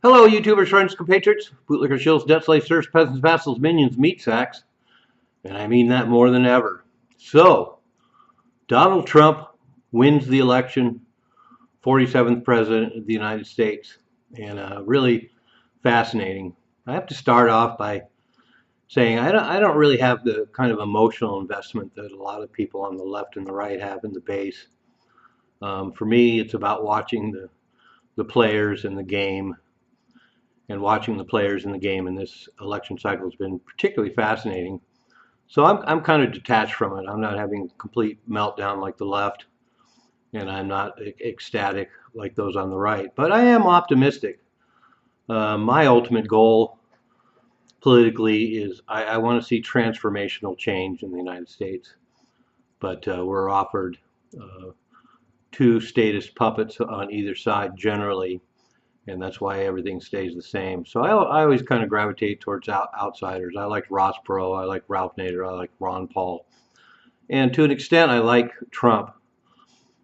Hello, YouTubers, friends, compatriots, bootlicker shills, debt slaves, serfs, peasants, vassals, minions, meat sacks, and I mean that more than ever. So, Donald Trump wins the election, 47th President of the United States, and really fascinating. I have to start off by saying I don't really have the kind of emotional investment that a lot of people on the left and the right have in the base. For me, it's about watching the players and the game, and watching the players in the game in this election cycle has been particularly fascinating. So I'm kind of detached from it. I'm not having a complete meltdown like the left, and I'm not ecstatic like those on the right. But I am optimistic. My ultimate goal politically is I want to see transformational change in the United States. But we're offered uh, two statist puppets on either side generally, and that's why everything stays the same. So I always kind of gravitate towards outsiders. I like Ross Perot, I like Ralph Nader, I like Ron Paul, and to an extent, I like Trump.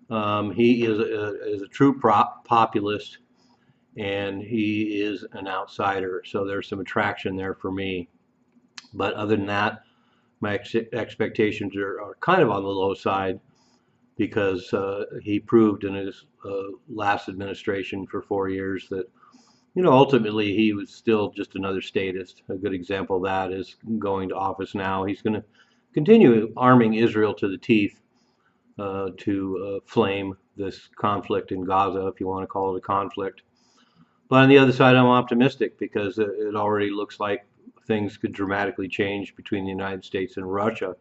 He is a true populist, and he is an outsider. So there's some attraction there for me. But other than that, my expectations are kind of on the low side because he proved in his last administration for 4 years that ultimately he was still just another statist. A good example of that is going to office now. He's going to continue arming Israel to the teeth to flame this conflict in Gaza, if you want to call it a conflict. But on the other side, I'm optimistic because it already looks like things could dramatically change between the United States and Russia.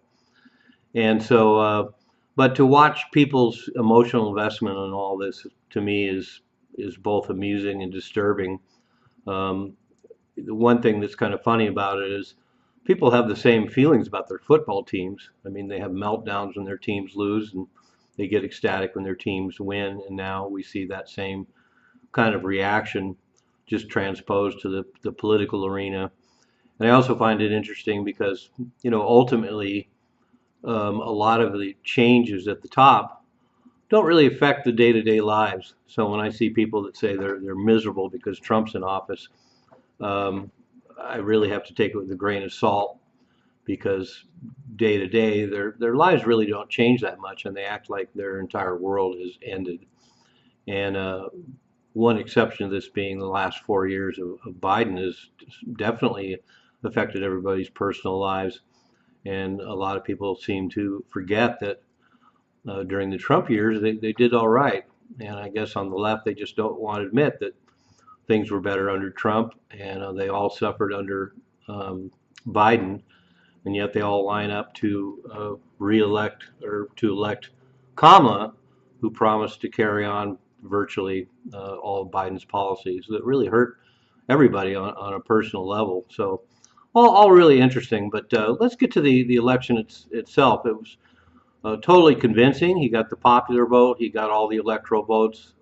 And so, but to watch people's emotional investment in all this, to me, is both amusing and disturbing. Um, the one thing that's kind of funny about it is people have the same feelings about their football teams. I mean, they have meltdowns when their teams lose, and they get ecstatic when their teams win. And now we see that same kind of reaction just transposed to the political arena. And I also find it interesting because, ultimately, a lot of the changes at the top don't really affect the day-to-day lives. So when I see people that say they're miserable because Trump's in office, um, I really have to take it with a grain of salt because day to day their lives really don't change that much, and they act like their entire world has ended. And one exception to this being the last 4 years of Biden has definitely affected everybody's personal lives. And a lot of people seem to forget that during the Trump years they did all right. And I guess on the left they just don't want to admit that things were better under Trump, and they all suffered under Biden, and yet they all line up to re-elect or to elect Kamala, who promised to carry on virtually all of Biden's policies that really hurt everybody on a personal level. So all really interesting. But let's get to the election itself. It was totally convincing. He got the popular vote. He got all the electoral votes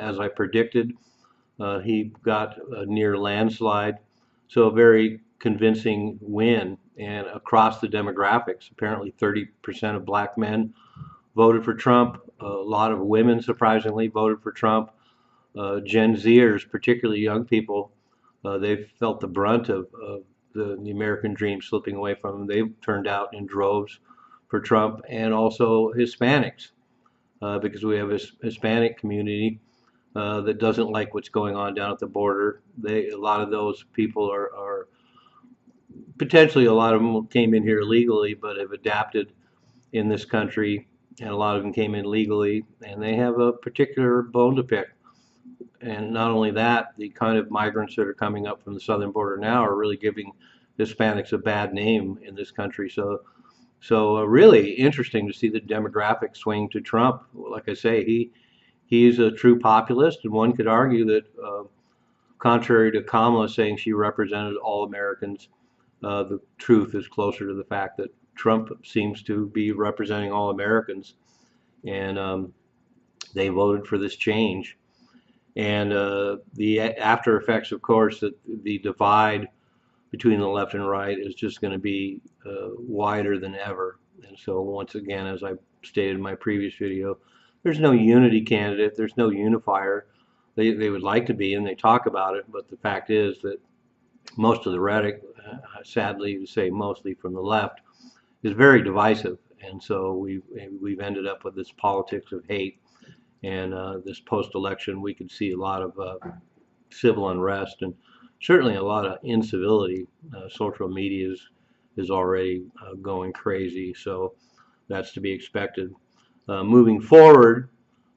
as I predicted. He got a near landslide, so a very convincing win. And across the demographics, apparently 30% of black men voted for Trump. A lot of women, surprisingly, voted for Trump. Gen Zers, particularly young people, they felt the brunt of the American dream slipping away from them. They turned out in droves for Trump, and also Hispanics, because we have a Hispanic community that doesn't like what's going on down at the border. A lot of those people are potentially, a lot of them came in here illegally, but have adapted in this country, and a lot of them came in legally, and they have a particular bone to pick. And not only that, the kind of migrants that are coming up from the southern border now are really giving Hispanics a bad name in this country. So really interesting to see the demographic swing to Trump. Like I say, he's a true populist, and one could argue that, contrary to Kamala saying she represented all Americans, the truth is closer to the fact that Trump seems to be representing all Americans, and they voted for this change. And the after effects, of course, that the divide between the left and right is just going to be wider than ever. And so once again, as I stated in my previous video, there's no unity candidate, there's no unifier. They would like to be, and they talk about it, but the fact is that most of the rhetoric, sadly to say mostly from the left, is very divisive. And so we've ended up with this politics of hate. And this post-election, we could see a lot of civil unrest and certainly a lot of incivility. Social media is already going crazy, so that's to be expected. Moving forward,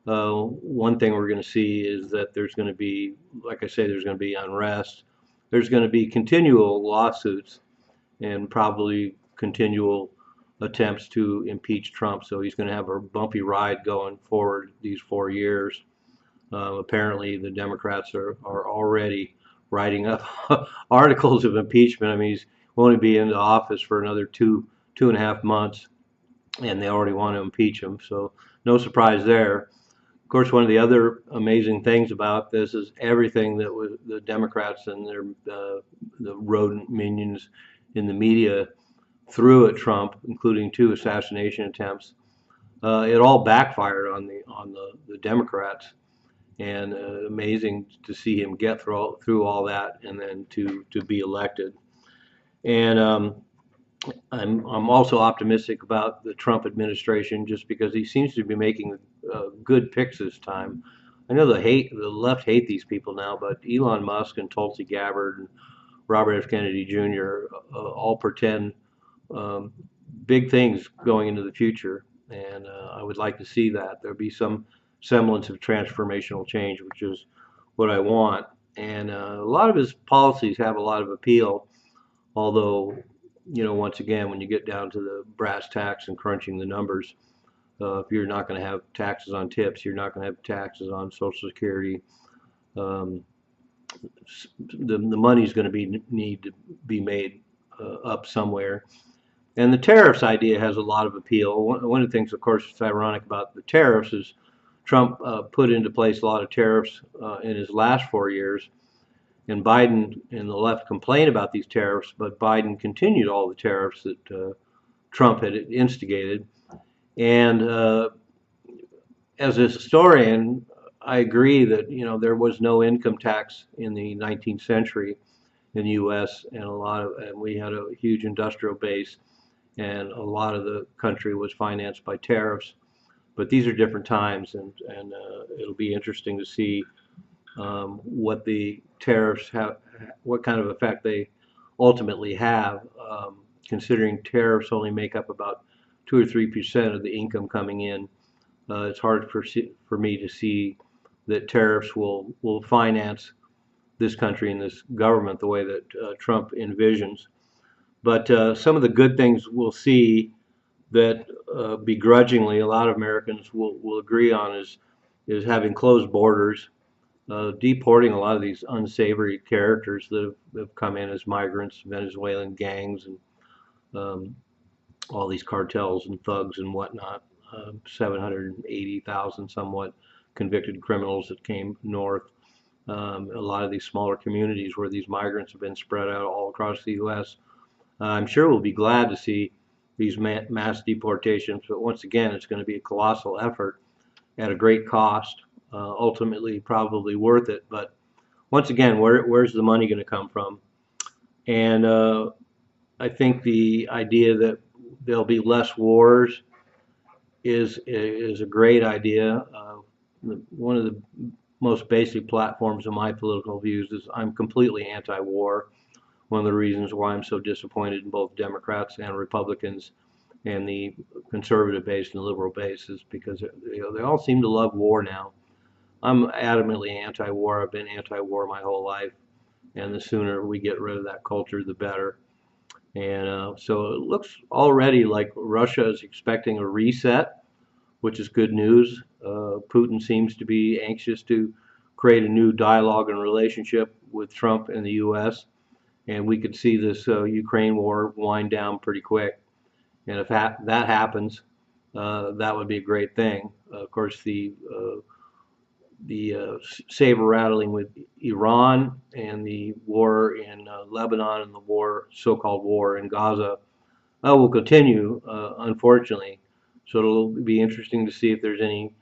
one thing we're going to see is that there's going to be, like I say, there's going to be unrest. There's going to be continual lawsuits and probably continual attempts to impeach Trump. So he's going to have a bumpy ride going forward these 4 years. Apparently, the Democrats are already writing up articles of impeachment. I mean, he's going to be in the office for another two and a half months, and they already want to impeach him. So no surprise there. Of course, one of the other amazing things about this is everything that was the Democrats and their the rodent minions in the media threw at Trump, including 2 assassination attempts. It all backfired on the Democrats, and amazing to see him get through all that and then to be elected. And I'm also optimistic about the Trump administration just because he seems to be making good picks this time. I know the left hate these people now, but Elon Musk and Tulsi Gabbard and Robert F. Kennedy Jr. All pretend big things going into the future, and I would like to see that there'll be some semblance of transformational change, which is what I want. And a lot of his policies have a lot of appeal, although, once again, when you get down to the brass tacks and crunching the numbers, if you're not going to have taxes on tips, you're not going to have taxes on Social Security. The money's going to need to be made up somewhere. And the tariffs idea has a lot of appeal. One of the things, of course, that's ironic about the tariffs is Trump put into place a lot of tariffs in his last 4 years. And Biden and the left complain about these tariffs, but Biden continued all the tariffs that Trump had instigated. And as a historian, I agree that there was no income tax in the 19th century in the U.S. and we had a huge industrial base, and a lot of the country was financed by tariffs. But these are different times, and it'll be interesting to see what the tariffs have, what kind of effect they ultimately have, considering tariffs only make up about 2 or 3% of the income coming in. It's hard for me to see that tariffs will finance this country and this government the way that Trump envisions. But some of the good things we'll see that begrudgingly a lot of Americans will agree on is having closed borders, deporting a lot of these unsavory characters that have come in as migrants, Venezuelan gangs, and all these cartels and thugs and whatnot. 780,000 somewhat convicted criminals that came north. A lot of these smaller communities where these migrants have been spread out all across the U.S. I'm sure we'll be glad to see these mass deportations, but once again, it's going to be a colossal effort at a great cost. Ultimately, probably worth it, but once again, where's the money going to come from? And I think the idea that there'll be less wars is a great idea. One of the most basic platforms of my political views is I'm completely anti-war. One of the reasons why I'm so disappointed in both Democrats and Republicans and the conservative base and the liberal base is because they all seem to love war now. I'm adamantly anti-war. I've been anti-war my whole life, and the sooner we get rid of that culture, the better. And so it looks already like Russia is expecting a reset, which is good news. Putin seems to be anxious to create a new dialogue and relationship with Trump and the U.S., and we could see this Ukraine war wind down pretty quick. And if that happens, that would be a great thing. Of course, the saber rattling with Iran and the war in Lebanon and the so-called war in Gaza will continue, unfortunately. So it'll be interesting to see if there's any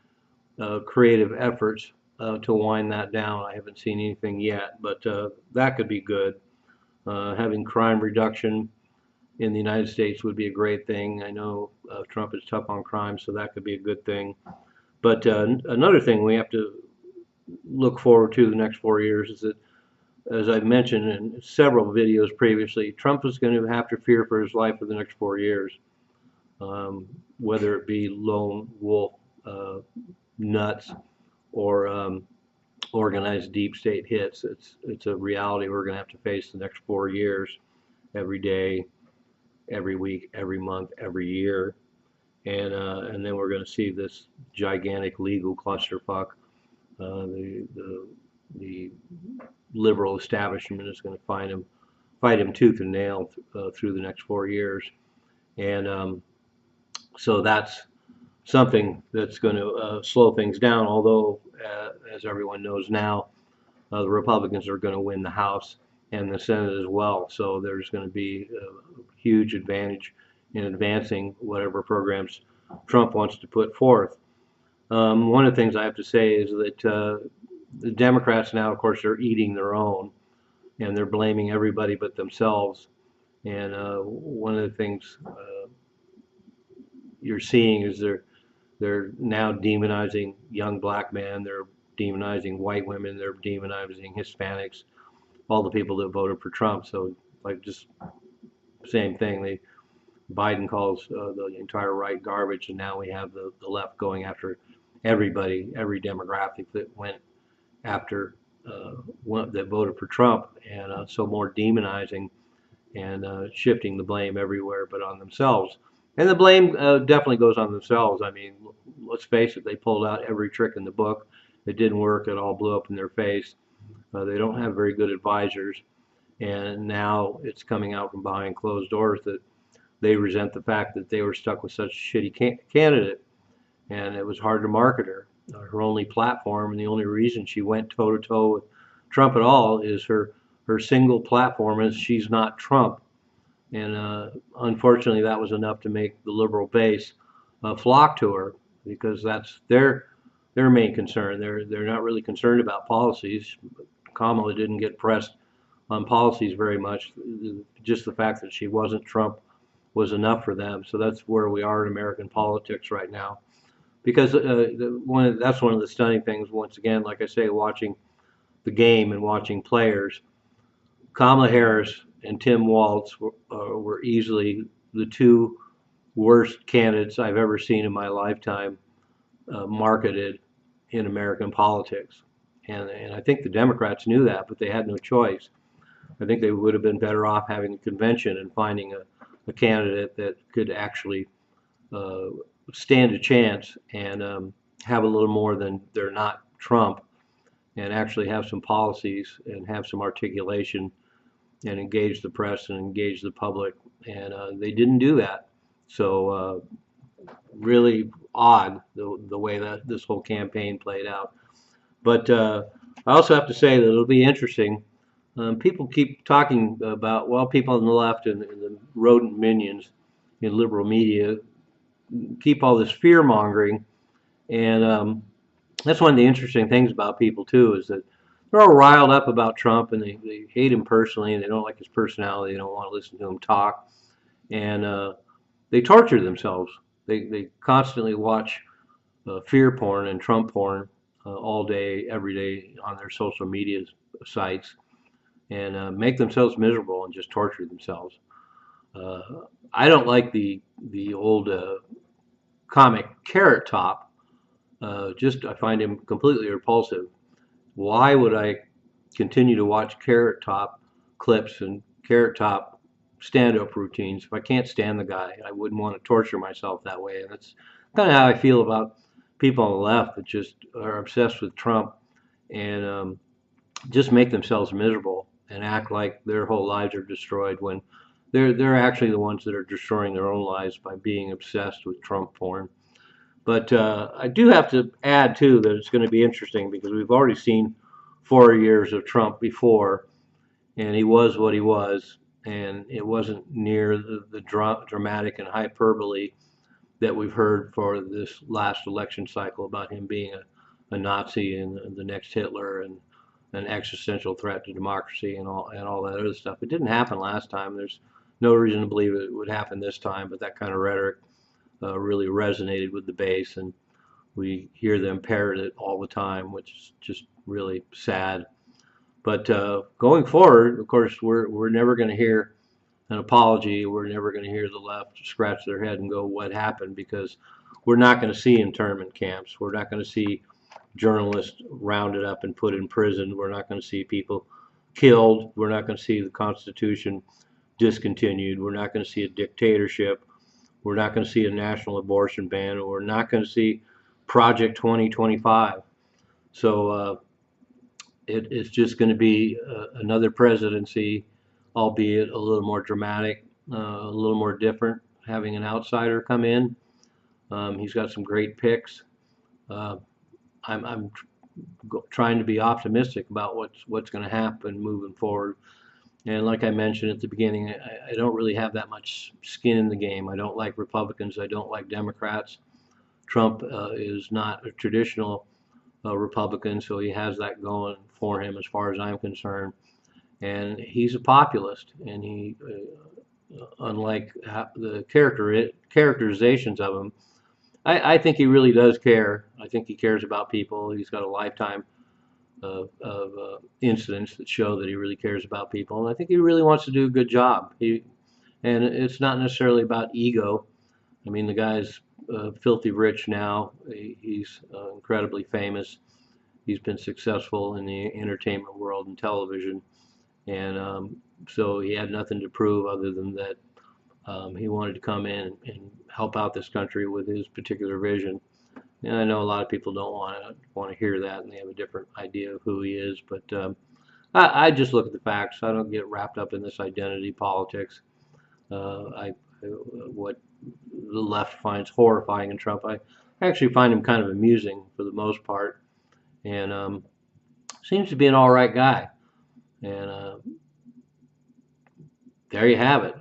creative efforts to wind that down. I haven't seen anything yet, but that could be good. Having crime reduction in the United States would be a great thing. I know Trump is tough on crime, so that could be a good thing. But another thing we have to look forward to the next 4 years is that, as I've mentioned in several videos previously, Trump is going to have to fear for his life for the next 4 years, whether it be lone wolf nuts or organized deep state hits. It's a reality we're going to have to face the next 4 years, every day, every week, every month, every year, and then we're going to see this gigantic legal clusterfuck. The liberal establishment is going to fight him tooth and nail through the next 4 years, and so that's something that's going to slow things down. Although, as everyone knows now, the Republicans are going to win the House and the Senate as well. So there's going to be a huge advantage in advancing whatever programs Trump wants to put forth. One of the things I have to say is that the Democrats now, of course, are eating their own, and they're blaming everybody but themselves. And one of the things you're seeing is they're now demonizing young black men, they're demonizing white women, they're demonizing Hispanics, all the people that voted for Trump. So, like, just same thing. Biden calls the entire right garbage, and now we have the left going after everybody, every demographic that went after that voted for Trump, and so more demonizing and shifting the blame everywhere but on themselves. And the blame definitely goes on themselves. I mean, let's face it, they pulled out every trick in the book. It didn't work. It all blew up in their face. They don't have very good advisors. And now it's coming out from behind closed doors that they resent the fact that they were stuck with such a shitty candidate. And it was hard to market her. Her only platform and the only reason she went toe to toe with Trump at all is her single platform is she's not Trump. And unfortunately, that was enough to make the liberal base flock to her, because that's their main concern. They're not really concerned about policies. Kamala didn't get pressed on policies very much. Just the fact that she wasn't Trump was enough for them. So that's where we are in American politics right now. Because that's one of the stunning things, once again, like I say, watching the game and watching players. Kamala Harris and Tim Walz were easily the two worst candidates I've ever seen in my lifetime marketed in American politics. And I think the Democrats knew that, but they had no choice. I think they would have been better off having a convention and finding a candidate that could actually stand a chance and have a little more than they're not Trump, and actually have some policies and have some articulation and engage the press and engage the public. And they didn't do that. So really odd the way that this whole campaign played out. But I also have to say that it'll be interesting. People keep talking about, well, people on the left and the rodent minions in liberal media keep all this fear mongering, and that's one of the interesting things about people too, is that they're all riled up about Trump, and they hate him personally, and they don't like his personality. They don't want to listen to him talk, and they torture themselves. They constantly watch fear porn and Trump porn all day, every day on their social media sites, and make themselves miserable and just torture themselves. I don't like the old comic Carrot Top. I find him completely repulsive. Why would I continue to watch Carrot Top clips and Carrot Top stand-up routines if I can't stand the guy? I wouldn't want to torture myself that way. And that's kind of how I feel about people on the left that just are obsessed with Trump and just make themselves miserable and act like their whole lives are destroyed when they're actually the ones that are destroying their own lives by being obsessed with Trump porn. But I do have to add, too, that it's going to be interesting because we've already seen 4 years of Trump before, and he was what he was, and it wasn't near the dramatic and hyperbole that we've heard for this last election cycle about him being a Nazi and the next Hitler and an existential threat to democracy and all that other stuff. It didn't happen last time. There's no reason to believe it would happen this time, but that kind of rhetoric really resonated with the base, and we hear them parrot it all the time, which is just really sad. But going forward, of course, we're never going to hear an apology. We're never going to hear the left scratch their head and go, "What happened?" Because we're not going to see internment camps. We're not going to see journalists rounded up and put in prison. We're not going to see people killed. We're not going to see the Constitution discontinued. We're not going to see a dictatorship. We're not going to see a national abortion ban. We're not going to see Project 2025. So it's just going to be another presidency, albeit a little more dramatic, a little more different, having an outsider come in. He's got some great picks. I'm trying to be optimistic about what's going to happen moving forward. And like I mentioned at the beginning, I don't really have that much skin in the game. I don't like Republicans. I don't like Democrats. Trump is not a traditional Republican, so he has that going for him as far as I'm concerned. And he's a populist, and he, unlike the characterizations of him, I think he really does care. I think he cares about people. He's got a lifetime of incidents that show that he really cares about people, and I think he really wants to do a good job. And it's not necessarily about ego. I mean, the guy's filthy rich now. He's incredibly famous. He's been successful in the entertainment world and television, and so he had nothing to prove other than that he wanted to come in and help out this country with his particular vision. And I know a lot of people don't want to hear that, and they have a different idea of who he is. But I just look at the facts. I don't get wrapped up in this identity politics. What the left finds horrifying in Trump, I actually find him kind of amusing for the most part, and seems to be an all right guy. And there you have it.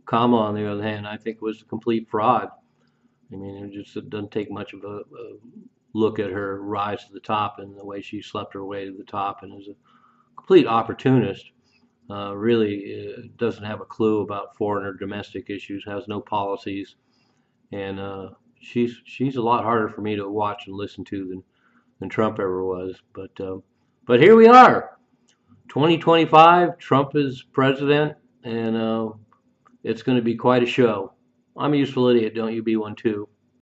Kamala, on the other hand, I think was a complete fraud. I mean, it doesn't take much of a look at her rise to the top and the way she slept her way to the top, and is a complete opportunist. Really doesn't have a clue about foreign or domestic issues, has no policies, and she's a lot harder for me to watch and listen to than Trump ever was. But here we are, 2025. Trump is president, and it's going to be quite a show. I'm a useful idiot. Don't you be one too.